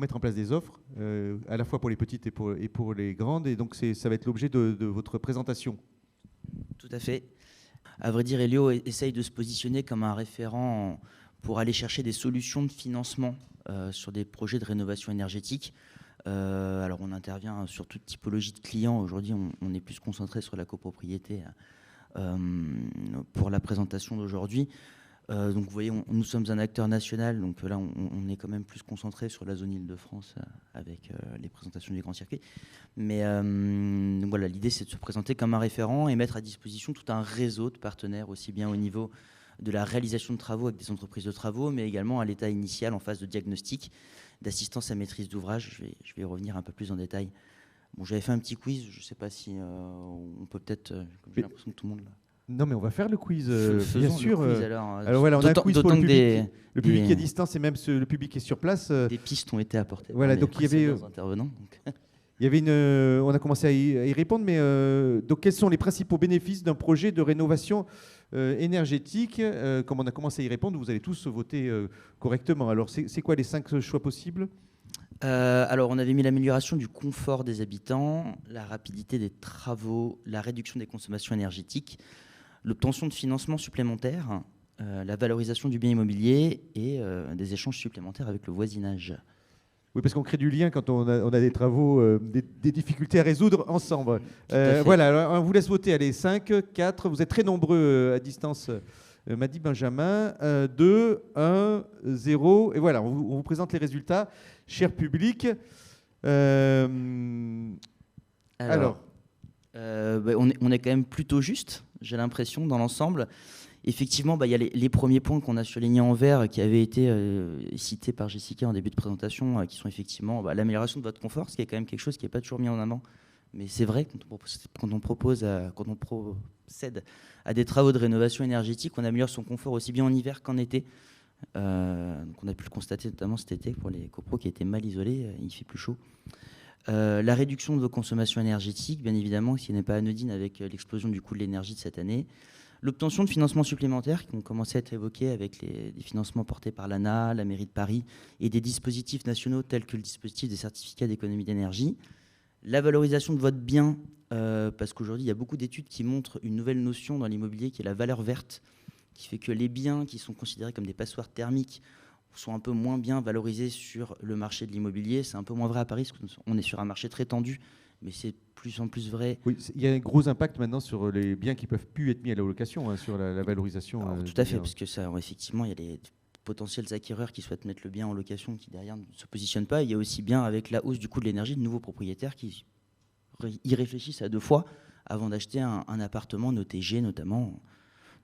faut mettre en place des offres, à la fois pour les petites et pour les grandes. Et donc, ça va être l'objet de votre présentation. Tout à fait. À vrai dire, Elio essaye de se positionner comme un référent pour aller chercher des solutions de financement sur des projets de rénovation énergétique. Alors, on intervient sur toute typologie de clients. Aujourd'hui, on est plus concentré sur la copropriété pour la présentation d'aujourd'hui. Donc, vous voyez, nous sommes un acteur national. Donc là, on est quand même plus concentré sur la zone Île-de-France avec les présentations du grand circuit. Mais donc voilà, l'idée, c'est de se présenter comme un référent et mettre à disposition tout un réseau de partenaires, aussi bien au niveau de la réalisation de travaux avec des entreprises de travaux, mais également à l'état initial en phase de diagnostic, d'assistance à maîtrise d'ouvrage. Je vais y revenir un peu plus en détail. Bon, j'avais fait un petit quiz, je ne sais pas si on peut peut-être, comme j'ai l'impression que tout le monde... Non, mais on va faire le quiz, Faisons bien sûr. Le quiz, alors voilà, on a un quiz pour le public. Le public qui est à des, distance et même le public qui est sur place. des pistes ont été apportées Voilà, par les donc il y avait intervenants. Donc. Il y avait on a commencé à y répondre, mais donc quels sont les principaux bénéfices d'un projet de rénovation énergétique? Comme on a commencé à y répondre, vous allez tous voter correctement. Alors, c'est quoi les 5 choix possibles? Alors, on avait mis l'amélioration du confort des habitants, la rapidité des travaux, la réduction des consommations énergétiques, l'obtention de financements supplémentaires, la valorisation du bien immobilier et des échanges supplémentaires avec le voisinage. Oui, parce qu'on crée du lien quand on a des travaux, des difficultés à résoudre ensemble. Voilà, alors, on vous laisse voter. Allez, 5, 4, vous êtes très nombreux à distance, m'a dit Benjamin. 2, 1, 0. Et voilà, on vous présente les résultats. Cher public. Alors. On est quand même plutôt juste, j'ai l'impression, dans l'ensemble. Effectivement, il y a les premiers points qu'on a surlignés en vert qui avaient été cités par Jessica en début de présentation, qui sont effectivement l'amélioration de votre confort, ce qui est quand même quelque chose qui n'est pas toujours mis en avant. Mais c'est vrai, quand on procède à des travaux de rénovation énergétique, on améliore son confort aussi bien en hiver qu'en été. Donc on a pu le constater notamment cet été pour les copros qui étaient mal isolés, il fait plus chaud. La réduction de vos consommations énergétiques, bien évidemment, qui n'est pas anodine avec l'explosion du coût de l'énergie de cette année. L'obtention de financements supplémentaires qui ont commencé à être évoqués avec des financements portés par l'ANA, la mairie de Paris et des dispositifs nationaux tels que le dispositif des certificats d'économie d'énergie. La valorisation de votre bien, parce qu'aujourd'hui, il y a beaucoup d'études qui montrent une nouvelle notion dans l'immobilier qui est la valeur verte, qui fait que les biens qui sont considérés comme des passoires thermiques sont un peu moins bien valorisés sur le marché de l'immobilier. C'est un peu moins vrai à Paris, parce qu'on est sur un marché très tendu, mais c'est plus en plus vrai. Oui, il y a un gros impact maintenant sur les biens qui ne peuvent plus être mis à la location, sur la valorisation. Alors, tout à fait, parce que ça, effectivement, il y a des potentiels acquéreurs qui souhaitent mettre le bien en location, qui derrière ne se positionnent pas. Il y a aussi bien, avec la hausse du coût de l'énergie, de nouveaux propriétaires qui y réfléchissent à 2 fois avant d'acheter un appartement noté G notamment.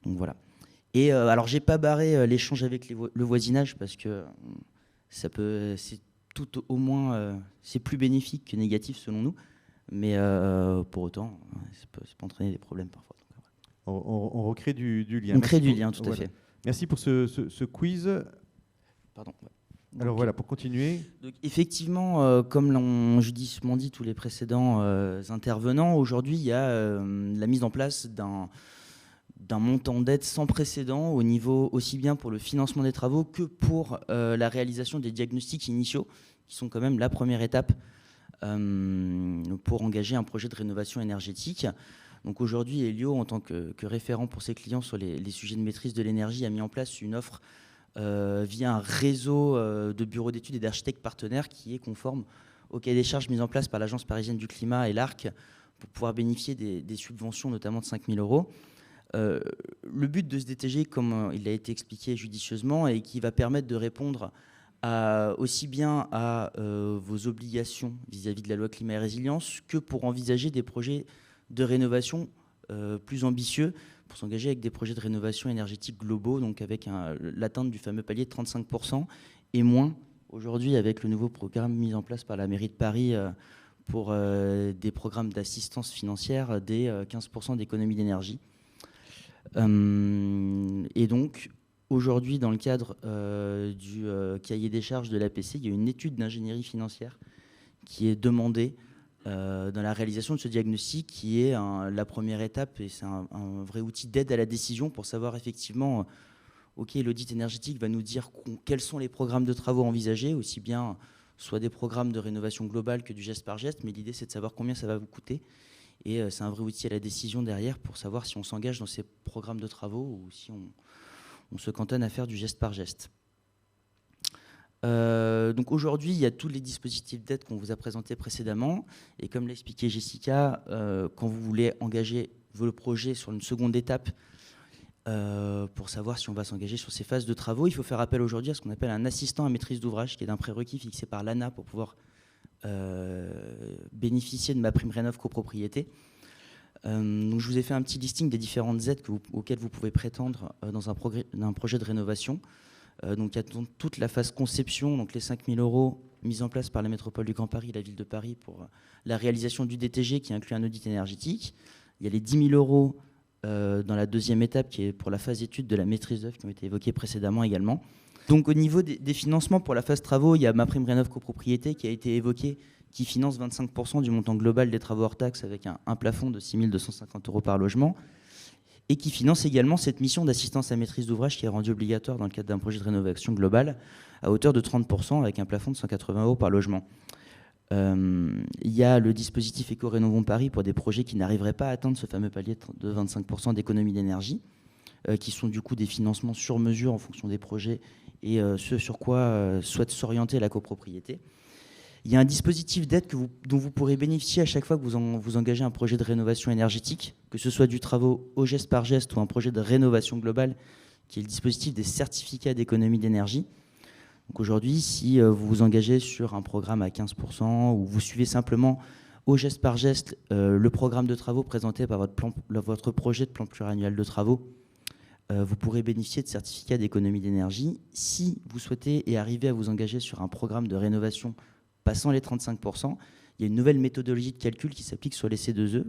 Donc voilà. Et alors, j'ai pas barré l'échange avec le voisinage parce que c'est tout au moins c'est plus bénéfique que négatif selon nous. Mais pour autant, ça peut entraîner des problèmes parfois. Donc, on recrée du lien. On crée du lien, tout à fait. Merci pour ce quiz. Pardon. Alors voilà, pour continuer. Donc, effectivement, comme l'ont judicieusement dit tous les précédents intervenants, aujourd'hui, il y a la mise en place d'un montant d'aide sans précédent au niveau aussi bien pour le financement des travaux que pour la réalisation des diagnostics initiaux, qui sont quand même la première étape pour engager un projet de rénovation énergétique. Donc aujourd'hui, Elio, en tant que référent pour ses clients sur les sujets de maîtrise de l'énergie, a mis en place une offre via un réseau de bureaux d'études et d'architectes partenaires qui est conforme au cahier des charges mis en place par l'Agence parisienne du climat et l'ARC pour pouvoir bénéficier des subventions, notamment de 5 000 €. Le but de ce DTG, comme il a été expliqué judicieusement, et qui va permettre de répondre aussi bien à vos obligations vis-à-vis de la loi climat et résilience que pour envisager des projets de rénovation plus ambitieux, pour s'engager avec des projets de rénovation énergétique globaux, donc avec l'atteinte du fameux palier de 35% et moins aujourd'hui avec le nouveau programme mis en place par la mairie de Paris pour des programmes d'assistance financière des 15% d'économie d'énergie. Et donc, aujourd'hui, dans le cadre du cahier des charges de l'APC, il y a une étude d'ingénierie financière qui est demandée dans la réalisation de ce diagnostic, qui est la première étape, et c'est un vrai outil d'aide à la décision pour savoir OK, l'audit énergétique va nous dire quels sont les programmes de travaux envisagés, aussi bien soit des programmes de rénovation globale que du geste par geste, mais l'idée c'est de savoir combien ça va vous coûter. Et c'est un vrai outil à la décision derrière pour savoir si on s'engage dans ces programmes de travaux ou si on se cantonne à faire du geste par geste. Donc aujourd'hui, il y a tous les dispositifs d'aide qu'on vous a présentés précédemment. Et comme l'a expliqué Jessica, quand vous voulez engager vos projets sur une seconde étape, pour savoir si on va s'engager sur ces phases de travaux, il faut faire appel aujourd'hui à ce qu'on appelle un assistant à maîtrise d'ouvrage, qui est un prérequis fixé par l'ANA pour pouvoir bénéficier de MaPrimeRénov' copropriété. Donc je vous ai fait un petit listing des différentes aides auxquelles vous pouvez prétendre dans un projet de rénovation. Donc il y a toute la phase conception, donc les 5 000 € mis en place par la métropole du Grand Paris et la ville de Paris pour la réalisation du DTG qui inclut un audit énergétique. Il y a les 10 000 € dans la deuxième étape qui est pour la phase étude de la maîtrise d'œuvre qui ont été évoquées précédemment également. Donc au niveau des financements pour la phase travaux, il y a MaPrimeRénov' copropriété qui a été évoqué, qui finance 25% du montant global des travaux hors taxes avec un plafond de 6 250 € par logement, et qui finance également cette mission d'assistance à maîtrise d'ouvrage qui est rendue obligatoire dans le cadre d'un projet de rénovation globale à hauteur de 30% avec un plafond de 180 € par logement. Il y a le dispositif Éco-Rénovons Paris pour des projets qui n'arriveraient pas à atteindre ce fameux palier de 25% d'économie d'énergie, qui sont du coup des financements sur mesure en fonction des projets et ce sur quoi souhaite s'orienter la copropriété. Il y a un dispositif d'aide dont vous pourrez bénéficier à chaque fois que vous engagez un projet de rénovation énergétique, que ce soit du travaux au geste par geste ou un projet de rénovation globale, qui est le dispositif des certificats d'économie d'énergie. Donc aujourd'hui, si vous vous engagez sur un programme à 15% ou vous suivez simplement au geste par geste le programme de travaux présenté par votre projet de plan pluriannuel de travaux, vous pourrez bénéficier de certificats d'économie d'énergie. Si vous souhaitez et arrivez à vous engager sur un programme de rénovation passant les 35%, il y a une nouvelle méthodologie de calcul qui s'applique sur les C2E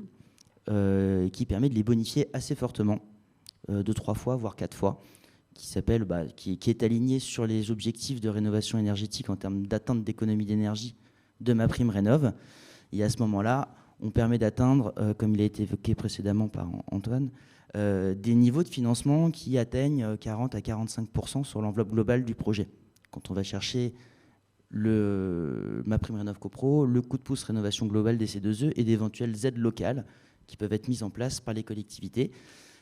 qui permet de les bonifier assez fortement, de 3 fois, voire 4 fois, qui est aligné sur les objectifs de rénovation énergétique en termes d'atteinte d'économie d'énergie de MaPrimeRénov'. Et à ce moment-là, on permet d'atteindre, comme il a été évoqué précédemment par Antoine, des niveaux de financement qui atteignent 40 à 45% sur l'enveloppe globale du projet. Quand on va chercher le MaPrimeRénov' CoPro, le coup de pouce rénovation globale des C2E et d'éventuelles aides locales qui peuvent être mises en place par les collectivités.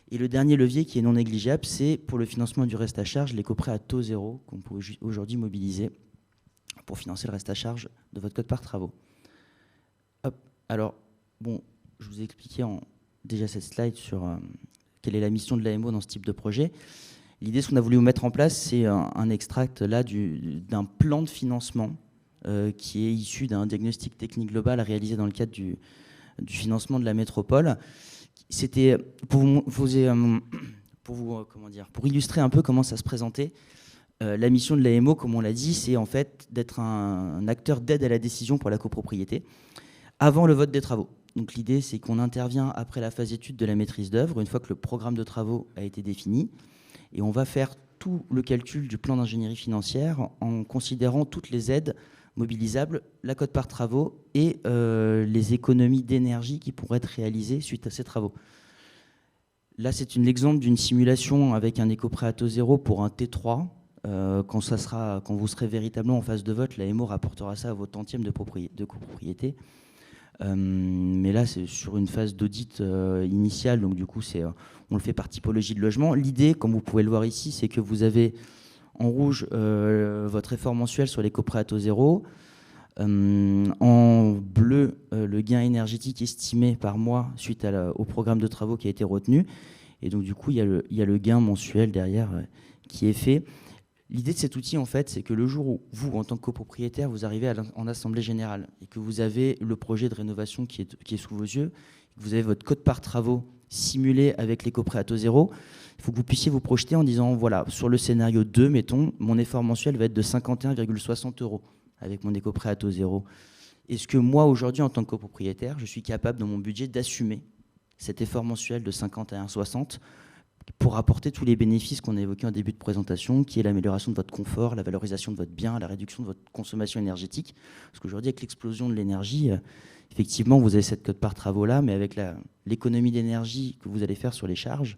Et le dernier levier qui est non négligeable, c'est pour le financement du reste à charge, les coprêts à taux zéro qu'on peut aujourd'hui mobiliser pour financer le reste à charge de votre quote-part travaux. Hop. Alors, bon, je vous ai expliqué déjà cette slide sur quelle est la mission de l'AMO dans ce type de projet. L'idée, ce qu'on a voulu vous mettre en place, c'est un extract là d'un plan de financement qui est issu d'un diagnostic technique global réalisé dans le cadre du financement de la métropole. C'était pour illustrer un peu comment ça se présentait. La mission de l'AMO, comme on l'a dit, c'est en fait d'être un acteur d'aide à la décision pour la copropriété avant le vote des travaux. Donc l'idée, c'est qu'on intervient après la phase étude de la maîtrise d'œuvre, une fois que le programme de travaux a été défini, et on va faire tout le calcul du plan d'ingénierie financière en considérant toutes les aides mobilisables, la quote-part travaux et les économies d'énergie qui pourraient être réalisées suite à ces travaux. Là, c'est l'exemple d'une simulation avec un éco-prêt à taux zéro pour un T3. Quand vous serez véritablement en phase de vote, l'AMO rapportera ça à vos tantièmes de copropriété. Mais là, c'est sur une phase d'audit initiale, donc du coup, on le fait par typologie de logement. L'idée, comme vous pouvez le voir ici, c'est que vous avez en rouge votre effort mensuel sur l'éco-prêt à taux zéro, en bleu le gain énergétique estimé par mois suite au programme de travaux qui a été retenu, et donc du coup, il y a le gain mensuel derrière qui est fait. L'idée de cet outil, en fait, c'est que le jour où vous, en tant que copropriétaire, vous arrivez en assemblée générale et que vous avez le projet de rénovation qui est sous vos yeux, que vous avez votre quote-part travaux simulé avec l'éco-prêt à taux zéro, il faut que vous puissiez vous projeter en disant, voilà, sur le scénario 2, mettons, mon effort mensuel va être de 51,60 € avec mon éco-prêt à taux zéro. Est-ce que moi, aujourd'hui, en tant que copropriétaire, je suis capable, dans mon budget, d'assumer cet effort mensuel de 51,60 € pour apporter tous les bénéfices qu'on a évoqués en début de présentation, qui est l'amélioration de votre confort, la valorisation de votre bien, la réduction de votre consommation énergétique. Parce qu'aujourd'hui, avec l'explosion de l'énergie, effectivement, vous avez cette quote-part travaux-là, mais avec l'économie d'énergie que vous allez faire sur les charges,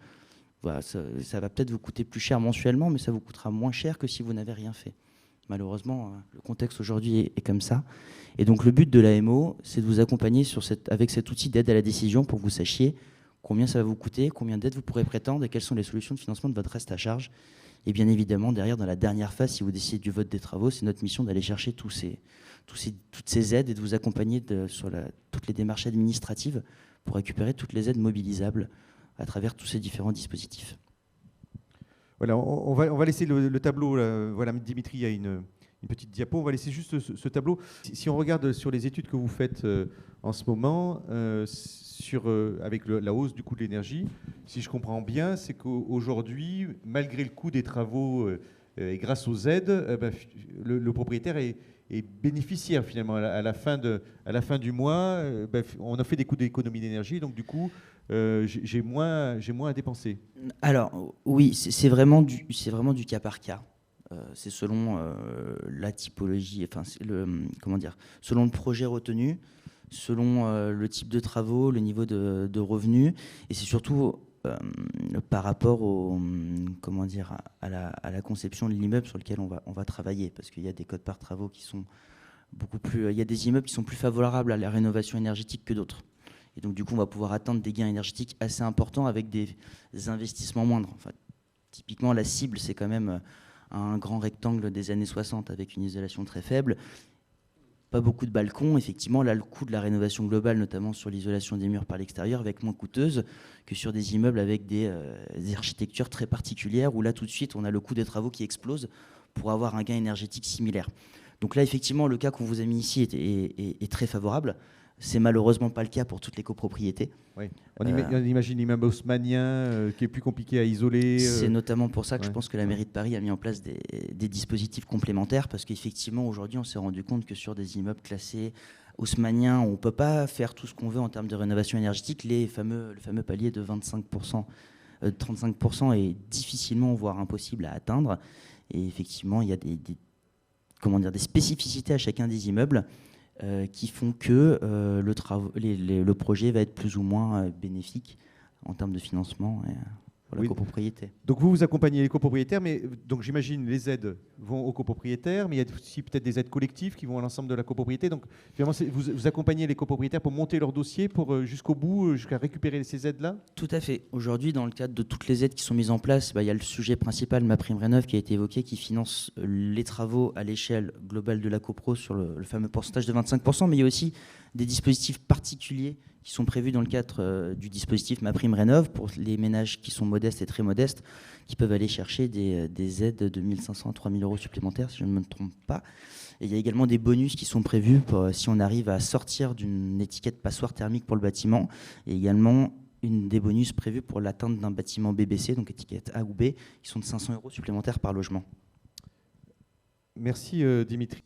voilà, ça va peut-être vous coûter plus cher mensuellement, mais ça vous coûtera moins cher que si vous n'avez rien fait. Malheureusement, le contexte aujourd'hui est comme ça. Et donc le but de l'AMO, c'est de vous accompagner avec cet outil d'aide à la décision pour que vous sachiez combien ça va vous coûter, combien d'aides vous pourrez prétendre et quelles sont les solutions de financement de votre reste à charge. Et bien évidemment, derrière, dans la dernière phase, si vous décidez du vote des travaux, c'est notre mission d'aller chercher toutes ces aides et de vous accompagner sur toutes les démarches administratives pour récupérer toutes les aides mobilisables à travers tous ces différents dispositifs. Voilà, on va laisser le tableau. Voilà, Dimitri a une petite diapo. On va laisser juste ce tableau. Si on regarde sur les études que vous faites en ce moment, avec la hausse du coût de l'énergie, si je comprends bien, c'est qu'aujourd'hui, malgré le coût des travaux et grâce aux aides, le propriétaire est bénéficiaire finalement à la fin du mois. On a fait des coûts d'économie d'énergie, donc du coup, j'ai moins à dépenser. Alors oui, c'est vraiment du cas par cas. C'est selon la typologie, enfin selon le projet retenu, selon le type de travaux, le niveau de revenus, et c'est surtout par rapport à la conception de l'immeuble sur lequel on va travailler, parce qu'il y a des codes par travaux qui sont il y a des immeubles qui sont plus favorables à la rénovation énergétique que d'autres. Et donc du coup, on va pouvoir atteindre des gains énergétiques assez importants avec des investissements moindres. Enfin, typiquement, la cible, c'est quand même un grand rectangle des années 60 avec une isolation très faible. Pas beaucoup de balcons. Effectivement, là, le coût de la rénovation globale, notamment sur l'isolation des murs par l'extérieur, va être moins coûteuse que sur des immeubles avec des architectures très particulières, où là, tout de suite, on a le coût des travaux qui explose pour avoir un gain énergétique similaire. Donc là, effectivement, le cas qu'on vous a mis ici est très favorable. C'est malheureusement pas le cas pour toutes les copropriétés. Oui. On imagine l'immeuble haussmannien qui est plus compliqué à isoler. C'est notamment pour ça que je pense que la mairie de Paris a mis en place des dispositifs complémentaires, parce qu'effectivement, aujourd'hui, on s'est rendu compte que sur des immeubles classés haussmanniens, on ne peut pas faire tout ce qu'on veut en termes de rénovation énergétique. Le fameux palier de 25%, 35% est difficilement, voire impossible à atteindre. Et effectivement, il y a des spécificités à chacun des immeubles qui font que le projet va être plus ou moins bénéfique en termes de financement pour la copropriété. Donc vous accompagnez les copropriétaires, mais donc j'imagine les aides vont aux copropriétaires, mais il y a aussi peut-être des aides collectives qui vont à l'ensemble de la copropriété. Donc finalement, vous accompagnez les copropriétaires pour monter leur dossier, pour jusqu'au bout, jusqu'à récupérer ces aides-là. Tout à fait. Aujourd'hui, dans le cadre de toutes les aides qui sont mises en place, il y a le sujet principal, MaPrimeRénov', qui a été évoqué, qui finance les travaux à l'échelle globale de la copro sur le fameux pourcentage de 25%, mais il y a aussi des dispositifs particuliers qui sont prévus dans le cadre du dispositif MaPrimeRénov' pour les ménages qui sont modestes et très modestes, qui peuvent aller chercher des aides de 1 500 à 3 000 euros supplémentaires, si je ne me trompe pas. Et il y a également des bonus qui sont prévus si on arrive à sortir d'une étiquette passoire thermique pour le bâtiment, et également des bonus prévus pour l'atteinte d'un bâtiment BBC, donc étiquette A ou B, qui sont de 500 euros supplémentaires par logement. Merci Dimitri.